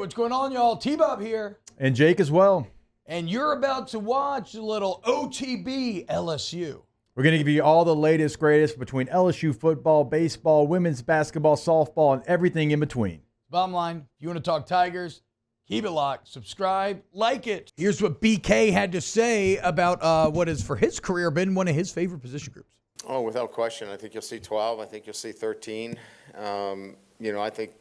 what's going on, y'all? T-Bob here. And Jake as well. And you're about to watch a little OTB LSU. We're going to give you all the latest, greatest between LSU football, baseball, women's basketball, softball, and everything in between. Bottom line, if you want to talk Tigers, keep it locked, subscribe, like it. Here's what BK had to say about what has, for his career, been one of his favorite position groups. Oh, without question. I think you'll see 12. I think you'll see 13. I think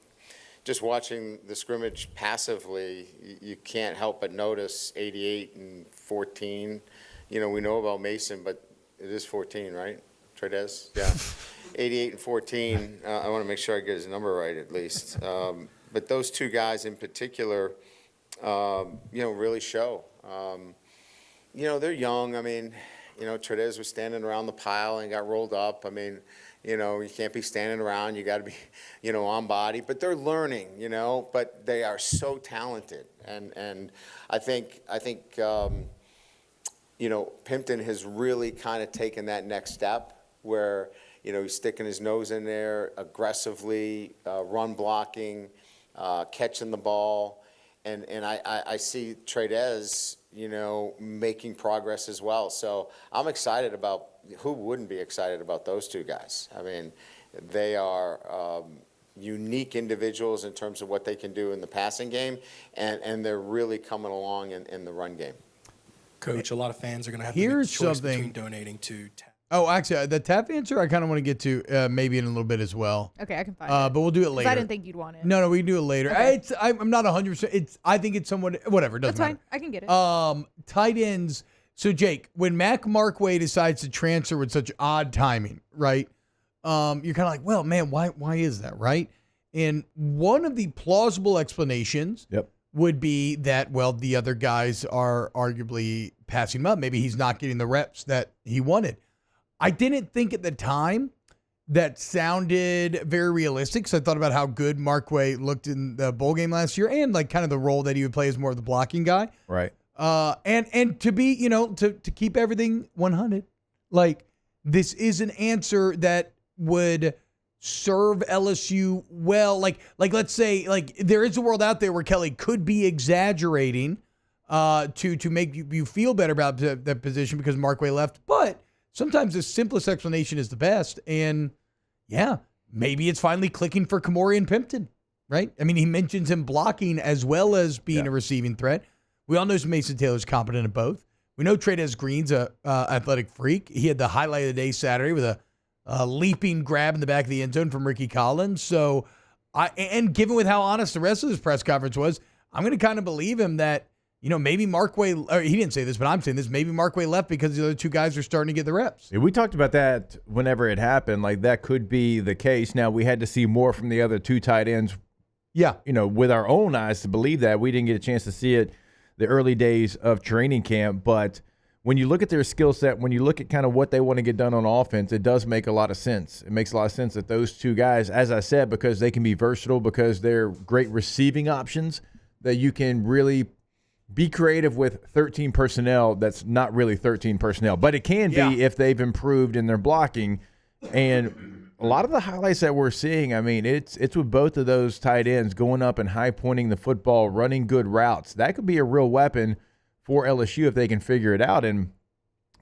just watching the scrimmage passively, you can't help but notice 88 and 14. We know about Mason, but it is 14, right? Tradez? Yeah. 88 and 14. I want to make sure I get his number right at least. But those two guys in particular, really show. They're young. Tradez was standing around the pile and got rolled up. You can't be standing around. You got to be, on body. But they're learning, but they are so talented. And I think Pimpton has really kind of taken that next step where, he's sticking his nose in there aggressively, run blocking, catching the ball. And I see Tradez, making progress as well. So I'm excited about, who wouldn't be excited about those two guys? They are unique individuals in terms of what they can do in the passing game, and they're really coming along in the run game. Coach, a lot of fans are going to have to make a choice between donating to TAP. Oh, actually, the TAP answer I kind of want to get to maybe in a little bit as well. Okay, I can find it. But we'll do it later. I didn't think you'd want it. No, we can do it later. Okay. I'm not 100%. I think it's somewhat, whatever, it doesn't That's matter. fine. I can get it. Tight ends. So, Jake, when Mac Markway decides to transfer with such odd timing, right, you're kind of like, well, man, why is that, right? And one of the plausible explanations would be that, well, the other guys are arguably passing him up. Maybe he's not getting the reps that he wanted. I didn't think at the time that sounded very realistic, because I thought about how good Markway looked in the bowl game last year and like kind of the role that he would play as more of the blocking guy. Right. And to be, to keep everything 100, like this is an answer that would serve LSU well. Like let's say like there is a world out there where Kelly could be exaggerating to make you feel better about that position because Markway left, but sometimes the simplest explanation is the best. And yeah, maybe it's finally clicking for Kamori and Pimpton, right? He mentions him blocking as well as being a receiving threat. We all know Mason Taylor's competent at both. We know Tradez Green's a athletic freak. He had the highlight of the day Saturday with a leaping grab in the back of the end zone from Ricky Collins. So, and given with how honest the rest of his press conference was, I'm going to kind of believe him that, maybe Markway, or he didn't say this, but I'm saying this, maybe Markway left because the other two guys are starting to get the reps. Yeah, we talked about that whenever it happened. Like, that could be the case. Now, we had to see more from the other two tight ends. Yeah. With our own eyes to believe that. We didn't get a chance to see it the early days of training camp. But when you look at their skill set, when you look at kind of what they want to get done on offense, it does make a lot of sense. It makes a lot of sense that those two guys, as I said, because they can be versatile, because they're great receiving options, that you can really be creative with 13 personnel that's not really 13 personnel. But it can be if they've improved in their blocking. And a lot of the highlights that we're seeing, it's with both of those tight ends going up and high-pointing the football, running good routes. That could be a real weapon for LSU if they can figure it out. And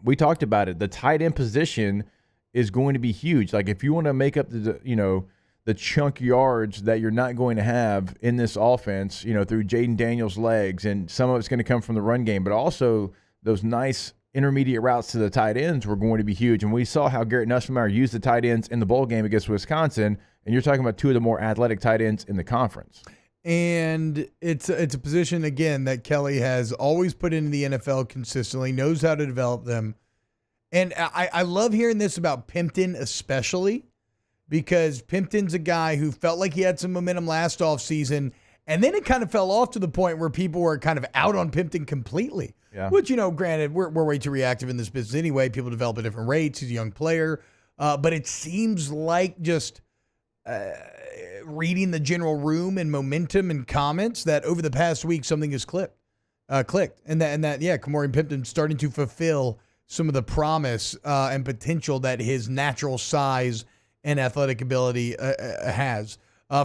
we talked about it. The tight end position is going to be huge. Like, if you want to make up the chunk yards that you're not going to have in this offense, through Jaden Daniels' legs, and some of it's going to come from the run game, but also those nice intermediate routes to the tight ends were going to be huge. And we saw how Garrett Nussmeier used the tight ends in the bowl game against Wisconsin, and you're talking about two of the more athletic tight ends in the conference. And it's a position, again, that Kelly has always put into the NFL consistently, knows how to develop them. And I love hearing this about Pimpton especially, because Pimpton's a guy who felt like he had some momentum last offseason, and then it kind of fell off to the point where people were kind of out on Pimpton completely. Yeah. Which, granted, we're way too reactive in this business anyway. People develop at different rates. He's a young player. But it seems like just reading the general room and momentum and comments that over the past week something has clicked. And that Kamori and Pimpton starting to fulfill some of the promise and potential that his natural size and athletic ability has.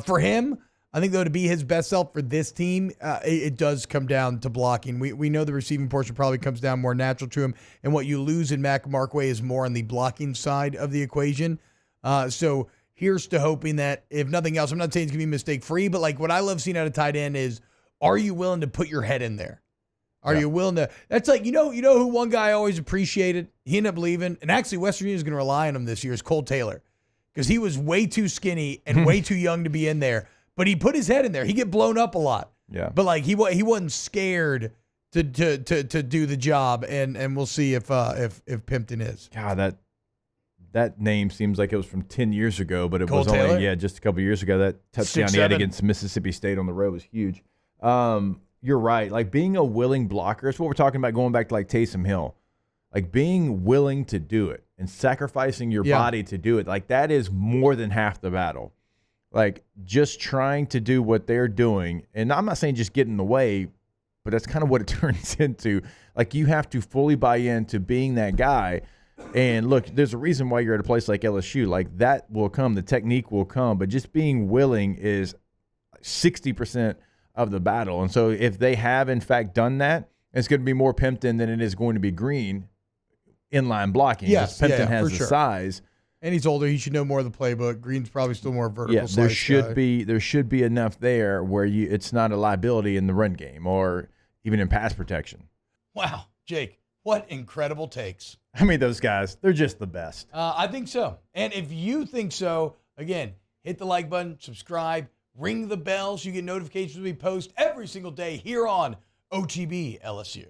For him, I think, though, to be his best self for this team, it does come down to blocking. We know the receiving portion probably comes down more natural to him, and what you lose in Mac Markway is more on the blocking side of the equation. So here's to hoping that, if nothing else, I'm not saying it's going to be mistake-free, but like what I love seeing out of tight end is, are you willing to put your head in there? Are you willing to? That's like, you know who one guy I always appreciated? He ended up leaving, and actually West Virginia is going to rely on him this year, is Cole Taylor, because he was way too skinny and way too young to be in there. But he put his head in there. He get blown up a lot. Yeah. But like he wasn't scared to do the job, and we'll see if Pimpton is. God, that name seems like it was from 10 years ago, but it Cole was Taylor? only just a couple years ago. That touchdown he had 6'7". against Mississippi State on the road was huge. You're right. Like being a willing blocker, it's what we're talking about going back to like Taysom Hill. Like being willing to do it and sacrificing your body to do it. Like that is more than half the battle. Like just trying to do what they're doing. And I'm not saying just get in the way, but that's kind of what it turns into. Like you have to fully buy into being that guy. And look, there's a reason why you're at a place like LSU. Like that will come. The technique will come. But just being willing is 60% of the battle. And so if they have, in fact, done that, it's going to be more Pimpton than it is going to be Green inline blocking. Yes, Pimpton has for the sure. size. And he's older. He should know more of the playbook. Green's probably still more vertical. Yeah, there should be enough there where it's not a liability in the run game or even in pass protection. Wow, Jake, what incredible takes. I mean, those guys, they're just the best. I think so. And if you think so, again, hit the like button, subscribe, ring the bell so you get notifications when we post every single day here on OTB LSU.